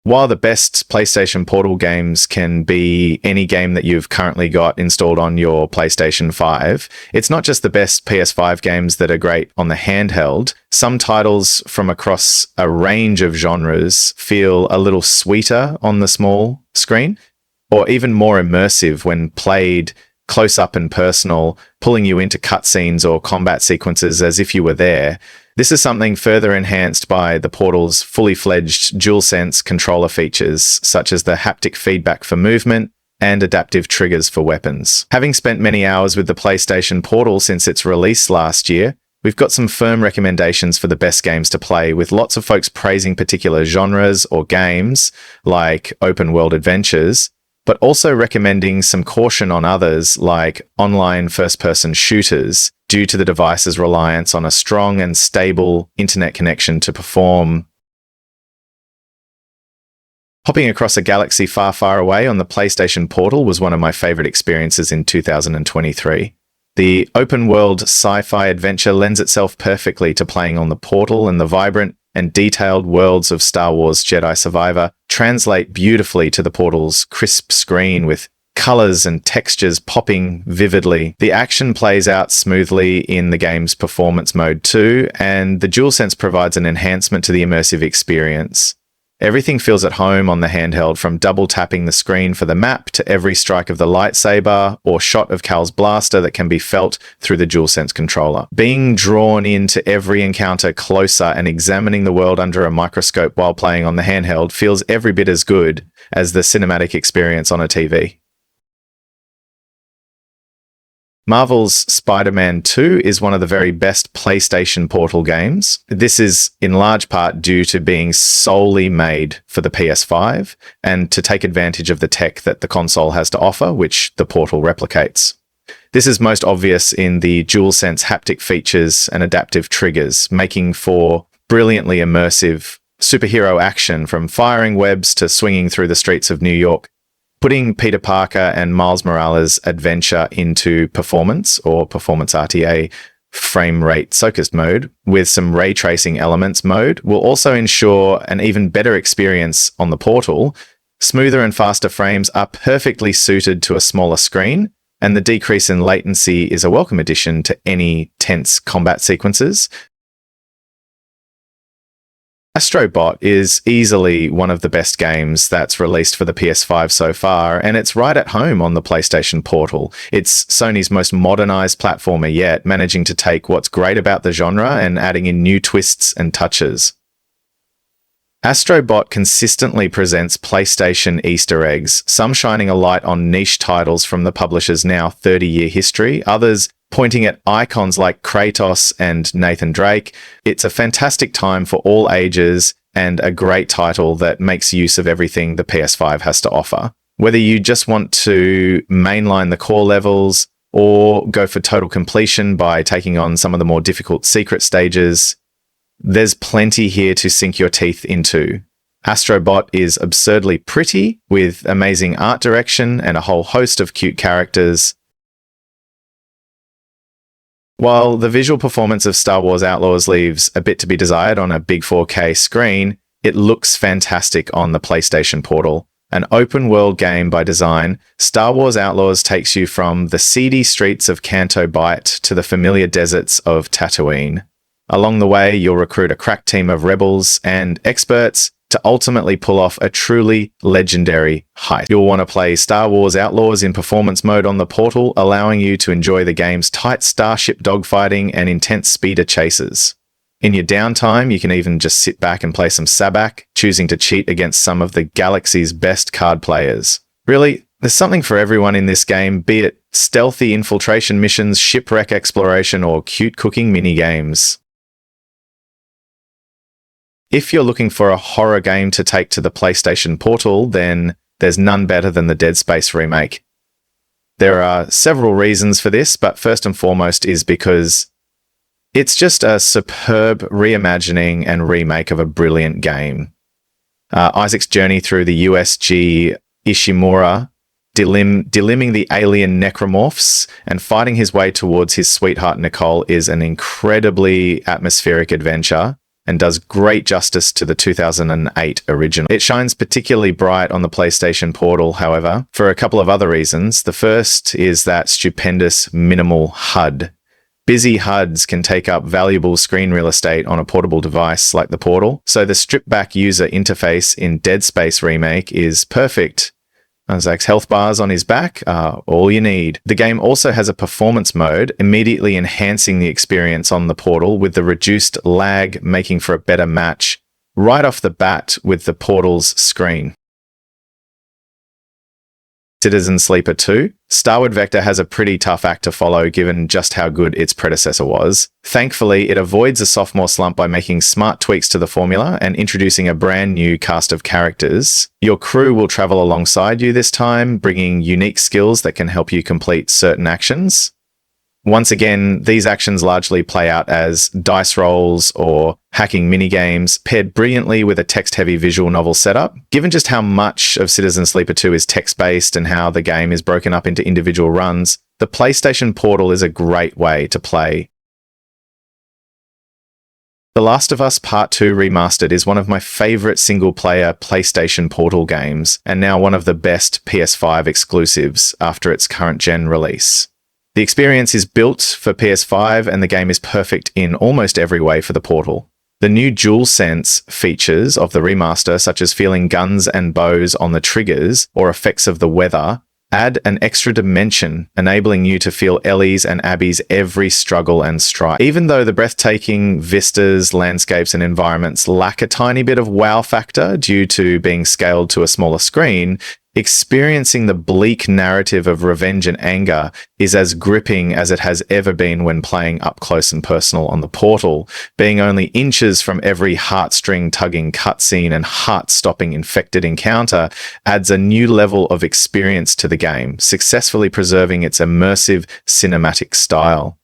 While the best PlayStation Portal games can be any game that you've currently got installed on your PlayStation 5, it's not just the best PS5 games that are great on the handheld. Some titles from across a range of genres feel a little sweeter on the small screen, or even more immersive when played close up and personal, pulling you into cutscenes or combat sequences as if you were there. This is something further enhanced by the Portal's fully fledged DualSense controller features, such as the haptic feedback for movement and adaptive triggers for weapons. Having spent many hours with the PlayStation Portal since its release last year, we've got some firm recommendations for the best games to play, with lots of folks praising particular genres or games, like open-world adventures, but also recommending some caution on others, like online first-person shooters, due to the device's reliance on a strong and stable internet connection to perform. Hopping across a galaxy far, far away on the PlayStation Portal was one of my favorite experiences in 2023. The open-world sci-fi adventure lends itself perfectly to playing on the Portal, and the vibrant and detailed worlds of Star Wars Jedi Survivor translate beautifully to the Portal's crisp screen, with colors and textures popping vividly. The action plays out smoothly in the game's performance mode too, and the DualSense provides an enhancement to the immersive experience. Everything feels at home on the handheld, from double tapping the screen for the map to every strike of the lightsaber or shot of Cal's blaster that can be felt through the DualSense controller. Being drawn into every encounter closer and examining the world under a microscope while playing on the handheld feels every bit as good as the cinematic experience on a TV. Marvel's Spider-Man 2 is one of the very best PlayStation Portal games. This is in large part due to being solely made for the PS5 and to take advantage of the tech that the console has to offer, which the Portal replicates. This is most obvious in the DualSense haptic features and adaptive triggers, making for brilliantly immersive superhero action, from firing webs to swinging through the streets of New York. Putting Peter Parker and Miles Morales' adventure into performance, or performance RTA, frame rate focused mode, with some ray tracing elements mode, will also ensure an even better experience on the Portal. Smoother and faster frames are perfectly suited to a smaller screen, and the decrease in latency is a welcome addition to any tense combat sequences. Astro Bot is easily one of the best games that's released for the PS5 so far, and it's right at home on the PlayStation Portal. It's Sony's most modernized platformer yet, managing to take what's great about the genre and adding in new twists and touches. Astro Bot consistently presents PlayStation Easter eggs, some shining a light on niche titles from the publisher's now 30-year history, others pointing at icons like Kratos and Nathan Drake. It's a fantastic time for all ages and a great title that makes use of everything the PS5 has to offer. Whether you just want to mainline the core levels or go for total completion by taking on some of the more difficult secret stages, there's plenty here to sink your teeth into. Astro Bot is absurdly pretty, with amazing art direction and a whole host of cute characters. While the visual performance of Star Wars Outlaws leaves a bit to be desired on a big 4K screen, it looks fantastic on the PlayStation Portal. An open-world game by design, Star Wars Outlaws takes you from the seedy streets of Canto Bight to the familiar deserts of Tatooine. Along the way, you'll recruit a crack team of rebels and experts to ultimately pull off a truly legendary heist. You'll want to play Star Wars Outlaws in performance mode on the Portal, allowing you to enjoy the game's tight starship dogfighting and intense speeder chases. In your downtime, you can even just sit back and play some Sabacc, choosing to cheat against some of the galaxy's best card players. Really, there's something for everyone in this game, be it stealthy infiltration missions, shipwreck exploration, or cute cooking mini-games. If you're looking for a horror game to take to the PlayStation Portal, then there's none better than the Dead Space remake. There are several reasons for this, but first and foremost is because it's just a superb reimagining and remake of a brilliant game. Isaac's journey through the USG Ishimura, deliming the alien necromorphs and fighting his way towards his sweetheart Nicole, is an incredibly atmospheric adventure. and does great justice to the 2008 original. It shines particularly bright on the PlayStation Portal, however, for a couple of other reasons. The first is that stupendous minimal HUD. Busy HUDs can take up valuable screen real estate on a portable device like the Portal, so the stripped-back user interface in Dead Space Remake is perfect. Zach's health bars on his back are all you need. The game also has a performance mode, immediately enhancing the experience on the Portal with the reduced lag, making for a better match right off the bat with the Portal's screen. Citizen Sleeper 2. Starward Vector has a pretty tough act to follow given just how good its predecessor was. Thankfully, it avoids a sophomore slump by making smart tweaks to the formula and introducing a brand new cast of characters. Your crew will travel alongside you this time, bringing unique skills that can help you complete certain actions. Once again, these actions largely play out as dice rolls or hacking minigames, paired brilliantly with a text-heavy visual novel setup. Given just how much of Citizen Sleeper 2 is text-based and how the game is broken up into individual runs, the PlayStation Portal is a great way to play. The Last of Us Part 2 Remastered is one of my favourite single-player PlayStation Portal games, and now one of the best PS5 exclusives after its current-gen release. The experience is built for PS5 and the game is perfect in almost every way for the Portal. The new DualSense features of the remaster, such as feeling guns and bows on the triggers or effects of the weather, add an extra dimension, enabling you to feel Ellie's and Abby's every struggle and strife. Even though the breathtaking vistas, landscapes, and environments lack a tiny bit of wow factor due to being scaled to a smaller screen, experiencing the bleak narrative of revenge and anger is as gripping as it has ever been when playing up close and personal on the Portal. Being only inches from every heartstring-tugging cutscene and heart-stopping infected encounter adds a new level of experience to the game, successfully preserving its immersive cinematic style.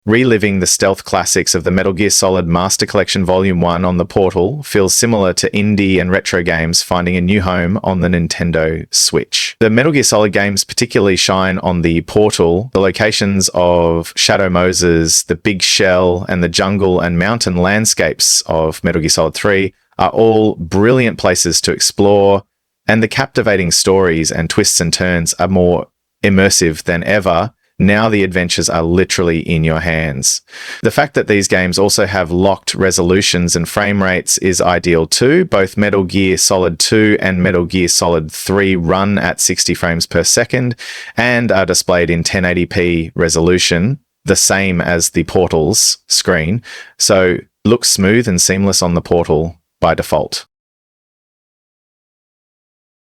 Reliving the stealth classics of the Metal Gear Solid Master Collection Volume 1 on the Portal feels similar to indie and retro games finding a new home on the Nintendo Switch. The Metal Gear Solid games particularly shine on the Portal. The locations of Shadow Moses, the Big Shell, and the jungle and mountain landscapes of Metal Gear Solid 3 are all brilliant places to explore, and the captivating stories and twists and turns are more immersive than ever. Now the adventures are literally in your hands. The fact that these games also have locked resolutions and frame rates is ideal too. Both Metal Gear Solid 2 and Metal Gear Solid 3 run at 60 frames per second and are displayed in 1080p resolution, the same as the Portal's screen, so looks smooth and seamless on the Portal by default.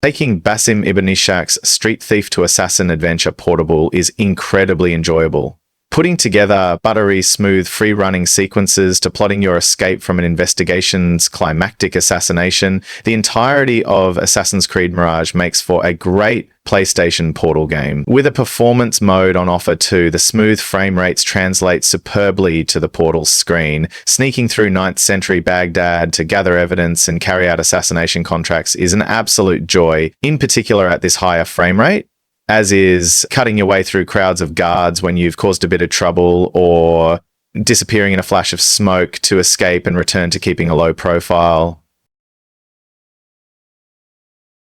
Taking Basim Ibn Ishaq's Street Thief to Assassin adventure portable is incredibly enjoyable. Putting together buttery smooth free-running sequences to plotting your escape from an investigation's climactic assassination, the entirety of Assassin's Creed Mirage makes for a great PlayStation Portal game. With a performance mode on offer too, the smooth frame rates translate superbly to the Portal's screen. Sneaking through 9th century Baghdad to gather evidence and carry out assassination contracts is an absolute joy, in particular at this higher frame rate, as is cutting your way through crowds of guards when you've caused a bit of trouble, or disappearing in a flash of smoke to escape and return to keeping a low profile.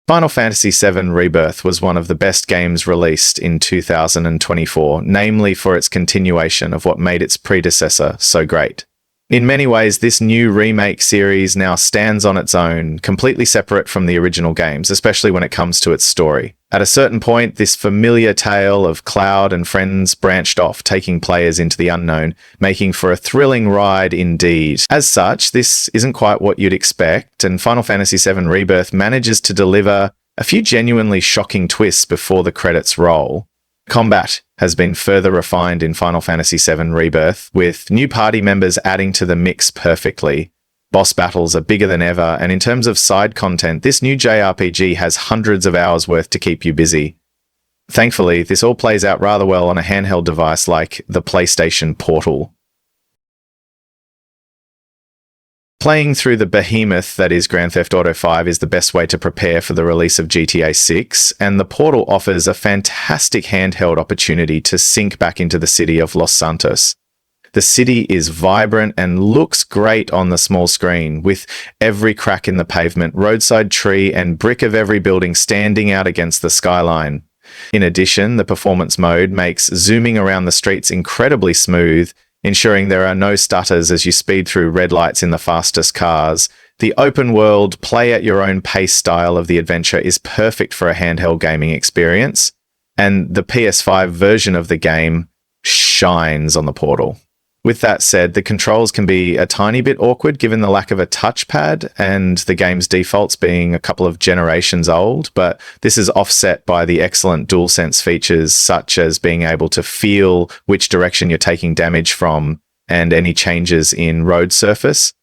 Final Fantasy VII Rebirth was one of the best games released in 2024, namely for its continuation of what made its predecessor so great. In many ways, this new remake series now stands on its own, completely separate from the original games, especially when it comes to its story. At a certain point, this familiar tale of Cloud and friends branched off, taking players into the unknown, making for a thrilling ride indeed. As such, this isn't quite what you'd expect, and Final Fantasy VII Rebirth manages to deliver a few genuinely shocking twists before the credits roll. Combat has been further refined in Final Fantasy VII Rebirth, with new party members adding to the mix perfectly. Boss battles are bigger than ever, and in terms of side content, this new JRPG has hundreds of hours worth to keep you busy. Thankfully, this all plays out rather well on a handheld device like the PlayStation Portal. Playing through the behemoth that is Grand Theft Auto 5 is the best way to prepare for the release of GTA 6, and the Portal offers a fantastic handheld opportunity to sink back into the city of Los Santos. The city is vibrant and looks great on the small screen, with every crack in the pavement, roadside tree, and brick of every building standing out against the skyline. In addition, the performance mode makes zooming around the streets incredibly smooth, ensuring there are no stutters as you speed through red lights in the fastest cars. The open world, play at your own pace style of the adventure is perfect for a handheld gaming experience, and the PS5 version of the game shines on the Portal. With that said, the controls can be a tiny bit awkward given the lack of a touchpad and the game's defaults being a couple of generations old, but this is offset by the excellent DualSense features such as being able to feel which direction you're taking damage from and any changes in road surface.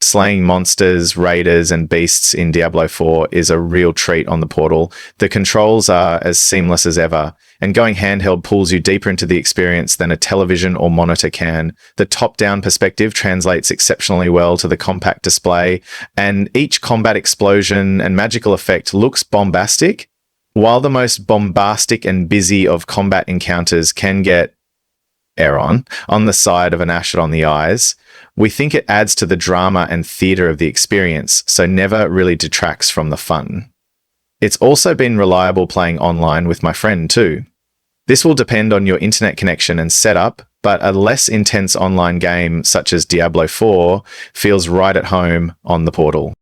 Slaying monsters, raiders, and beasts in Diablo 4 is a real treat on the Portal. The controls are as seamless as ever, and going handheld pulls you deeper into the experience than a television or monitor can. The top-down perspective translates exceptionally well to the compact display, and each combat explosion and magical effect looks bombastic. While the most bombastic and busy of combat encounters can get on the side of an acid on the eyes, we think it adds to the drama and theatre of the experience, so never really detracts from the fun. It's also been reliable playing online with my friend too. This will depend on your internet connection and setup, but a less intense online game such as Diablo 4 feels right at home on the Portal.